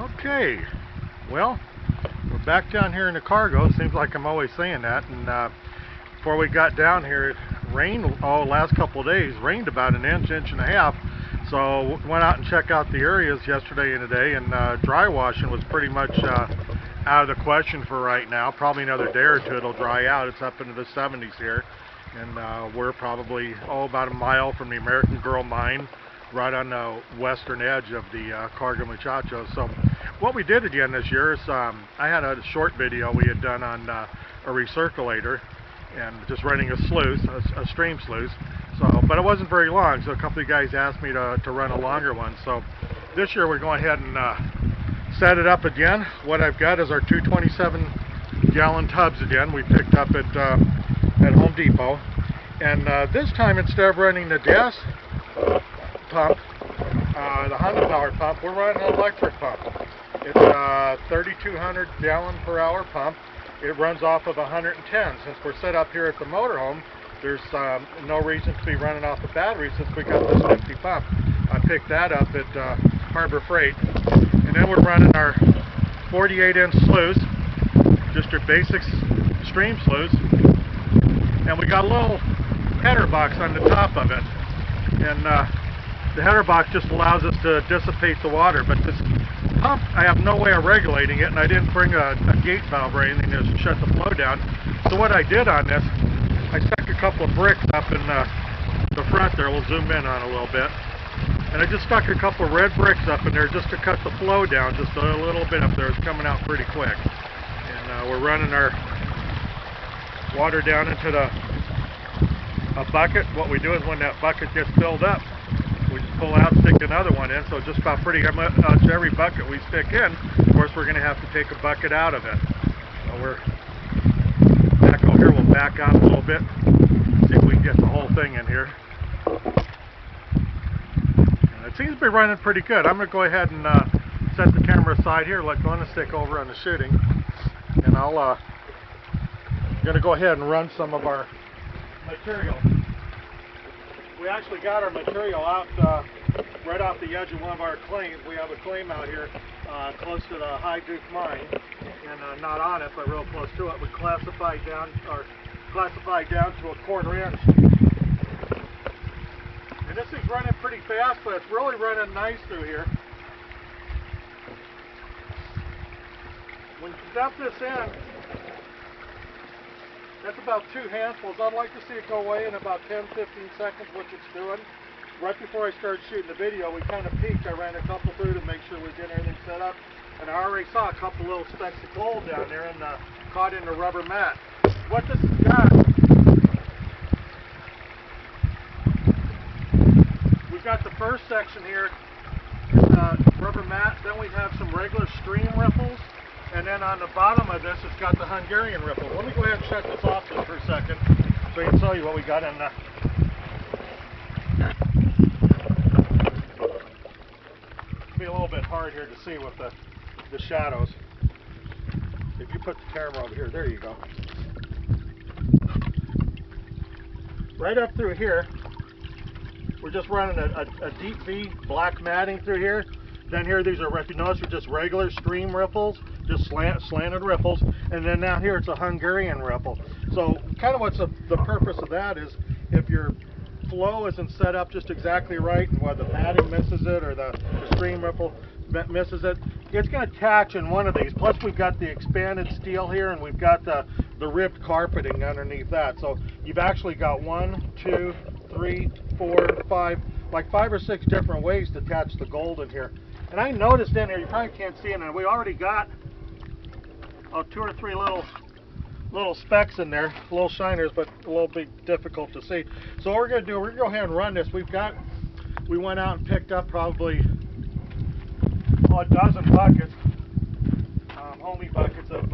Okay, well, we're back down here in the cargo. Seems like I'm always saying that. And before we got down here, it rained last couple of days. Rained about an inch, inch and a half. So went out and checked out the areas yesterday and today, and dry washing was pretty much out of the question for right now. Probably another day or two it'll dry out. It's up into the 70s here, and we're probably about a mile from the American Girl mine, right on the western edge of the Cargo Muchachos. So what we did again this year is I had a short video we had done on a recirculator and just running a sluice, a stream sluice. So, but it wasn't very long, so a couple of guys asked me to run a longer one. So this year we're going ahead and set it up again. What I've got is our 227-gallon tubs again. We picked up at Home Depot, and this time instead of running the gas pump, the 100-power pump, we're running an electric pump. It's a 3,200 gallon per hour pump. It runs off of 110. Since we're set up here at the motorhome, there's no reason to be running off the battery since we got this 50 pump. I picked that up at Harbor Freight. And then we're running our 48-inch sluice, just your basic stream sluice. And we got a little header box on the top of it. And the header box just allows us to dissipate the water. But this pump, I have no way of regulating it, and I didn't bring a gate valve or anything to shut the flow down. So what I did on this, I stuck a couple of bricks up in the front there. We'll zoom in on a little bit. And I just stuck a couple of red bricks up in there just to cut the flow down just a little bit up there. It's coming out pretty quick. And we're running our water down into a bucket. What we do is when that bucket gets filled up, we just pull out, stick another one in. So just about pretty much every bucket we stick in, of course we're going to have to take a bucket out of it. So we're back over here. We'll back out a little bit, see if we can get the whole thing in here. It seems to be running pretty good. I'm going to go ahead and set the camera aside here, let Glenn stick over on the shooting, and I'm going to go ahead and run some of our material. We actually got our material out right off the edge of one of our claims. We have a claim out here close to the High Duke mine, and not on it, but real close to it. We classified down to a 1/4 inch. And this thing's running pretty fast, but it's really running nice through here. When you dump this in, that's about 2 handfuls. I'd like to see it go away in about 10-15 seconds, which it's doing. Right before I started shooting the video, we kind of peeked. I ran a couple through to make sure we get everything set up. And I already saw a couple little specks of gold down there and caught in the rubber mat. What this has got, we've got the first section here, rubber mat. Then we have some regular stream ripples. And then on the bottom of this, it's got the Hungarian ripple. Let me go ahead and shut this off just for a second so I can tell you what we got in It'll be a little bit hard here to see with the shadows. If you put the camera over here, there you go. Right up through here, we're just running a deep V black matting through here. Then here, these are, if you notice, are just regular stream ripples, just slanted ripples. And then down here, it's a Hungarian ripple. So kind of what's the purpose of that is if your flow isn't set up just exactly right, and whether the matting misses it or the stream ripple misses it, it's going to catch in one of these. Plus we've got the expanded steel here, and we've got the ribbed carpeting underneath that. So you've actually got 1, 2, 3, 4, 5, like 5 or 6 different ways to catch the gold in here. And I noticed in here, you probably can't see it, and we already got 2 or 3 little specks in there, little shiners, but a little bit difficult to see. So what we're going to do, we're going to go ahead and run this. We went out and picked up probably a dozen buckets, homey buckets of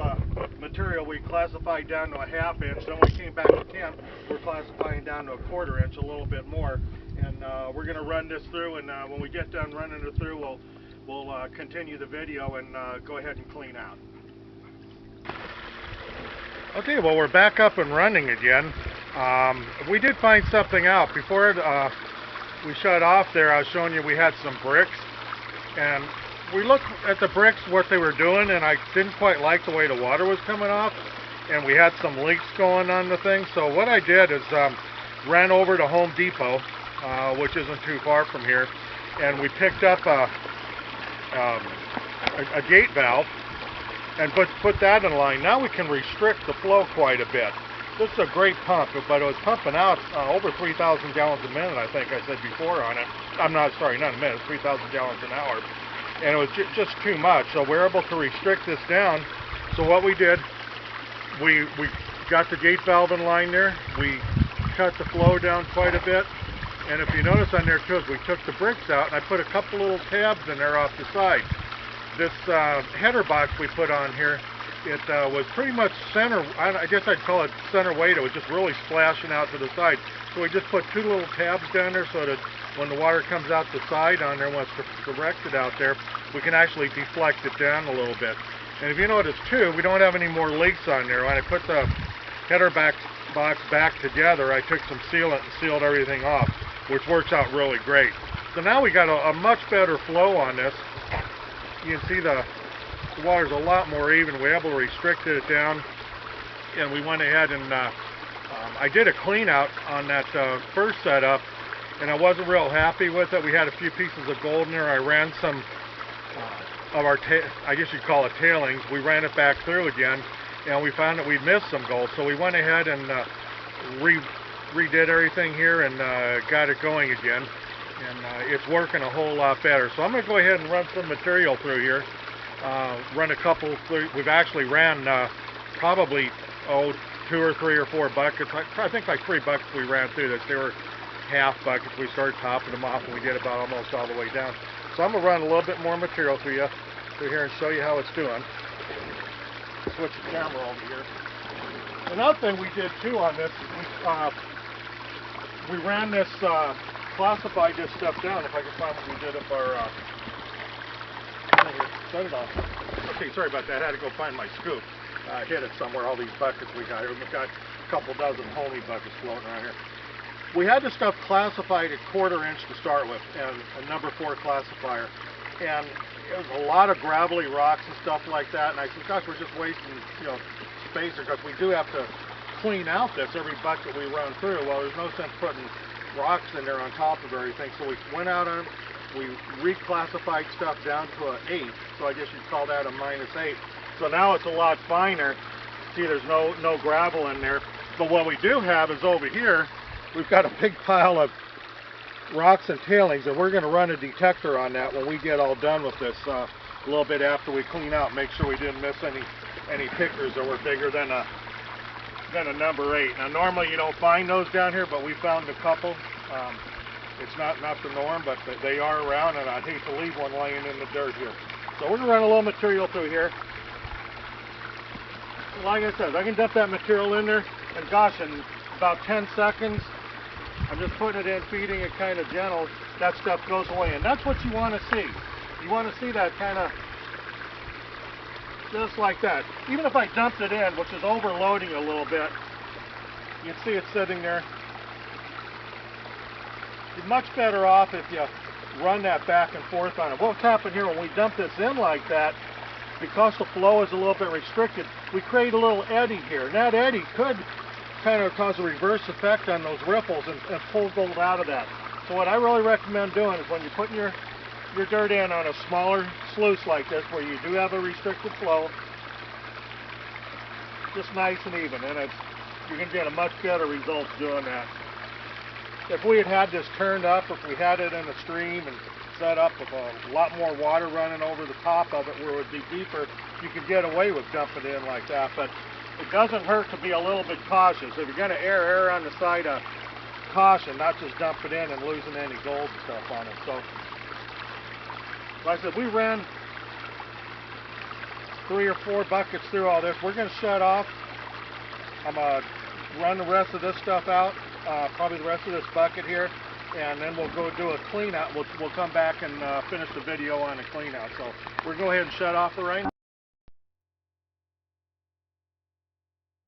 material. We classified down to a 1/2 inch. Then we came back to 10. We're classifying down to a 1/4 inch, a little bit more. And we're going to run this through, and when we get done running it through, we'll continue the video and go ahead and clean out. Okay, well, we're back up and running again. We did find something out. Before we shut off there, I was showing you we had some bricks, and we looked at the bricks, what they were doing, and I didn't quite like the way the water was coming off, and we had some leaks going on the thing. So what I did is ran over to Home Depot, which isn't too far from here, and we picked up a gate valve and put that in line. Now we can restrict the flow quite a bit. This is a great pump, but it was pumping out over 3,000 gallons a minute, I think I said before on it. I'm not, sorry, not a minute, 3,000 gallons an hour. And it was just too much, so we're able to restrict this down. So what we did, we got the gate valve in line there, we cut the flow down quite a bit, and if you notice on there too, is we took the bricks out and I put a couple little tabs in there off the side. This header box we put on here, it was pretty much center, I guess I'd call it center weight. It was just really splashing out to the side. So we just put two little tabs down there so that when the water comes out the side on there, once it's directed out there, we can actually deflect it down a little bit. And if you notice too, we don't have any more leaks on there. When I put the header box back together, I took some sealant and sealed everything off, which works out really great. So now we got a much better flow on this. You can see the water's a lot more even. We were able to restrict it down, and we went ahead and I did a clean out on that first setup, and I wasn't real happy with it. We had a few pieces of gold in there. I ran some of our, I guess you'd call it tailings. We ran it back through again, and we found that we'd missed some gold. So we went ahead and redid everything here and got it going again. And it's working a whole lot better. So I'm going to go ahead and run some material through here. Run a couple, we've actually ran probably 2 or 3 or 4 buckets. I think like 3 buckets we ran through this. They were half buckets. We started topping them off and we get about almost all the way down. So I'm going to run a little bit more material through here and show you how it's doing. Switch the camera over here. Another thing we did too on this, we ran this, classified this stuff down. If I can find what we did up our, set it off. Okay, sorry about that. I had to go find my scoop. I hid it somewhere, all these buckets we got here. We've got a couple dozen homey buckets floating around here. We had this stuff classified at 1/4 inch to start with, and a number 4 classifier. And it was a lot of gravelly rocks and stuff like that. And I said, gosh, we're just wasting, space because we do have to clean out this every bucket we run through. Well, there's no sense putting rocks in there on top of everything. So we went out on them. We reclassified stuff down to an 8, so I guess you'd call that a -8. So now it's a lot finer. See, there's no gravel in there. But what we do have is over here, we've got a big pile of rocks and tailings, and we're going to run a detector on that when we get all done with this a little bit after we clean out, make sure we didn't miss any pickers that were bigger than a number 8. Now normally you don't find those down here, but we found a couple. It's not the norm, but they are around, and I'd hate to leave one laying in the dirt here. So we're going to run a little material through here. Like I said, I can dump that material in there, and gosh, in about 10 seconds, I'm just putting it in, feeding it kind of gentle, that stuff goes away. And that's what you want to see. You want to see that kind of, just like that. Even if I dumped it in, which is overloading a little bit, you can see it sitting there. You're much better off if you run that back and forth on it. What's happened here when we dump this in like that, because the flow is a little bit restricted, we create a little eddy here. And that eddy could kind of cause a reverse effect on those ripples and pull gold out of that. So what I really recommend doing is when you're putting your dirt in on a smaller sluice like this, where you do have a restricted flow, just nice and even, and you're going to get a much better result doing that. If we had this turned up, if we had it in a stream and set up with a lot more water running over the top of it where it would be deeper, you could get away with dumping it in like that. But it doesn't hurt to be a little bit cautious. If you're going to err on the side of caution, not just dump it in and losing any gold and stuff on it. So, like I said, we ran 3 or 4 buckets through all this. We're going to shut off. I'm going to run the rest of this stuff out. Probably the rest of this bucket here, and then we'll go do a clean out. We'll come back and finish the video on the clean out. So we're going to go ahead and shut off for right now.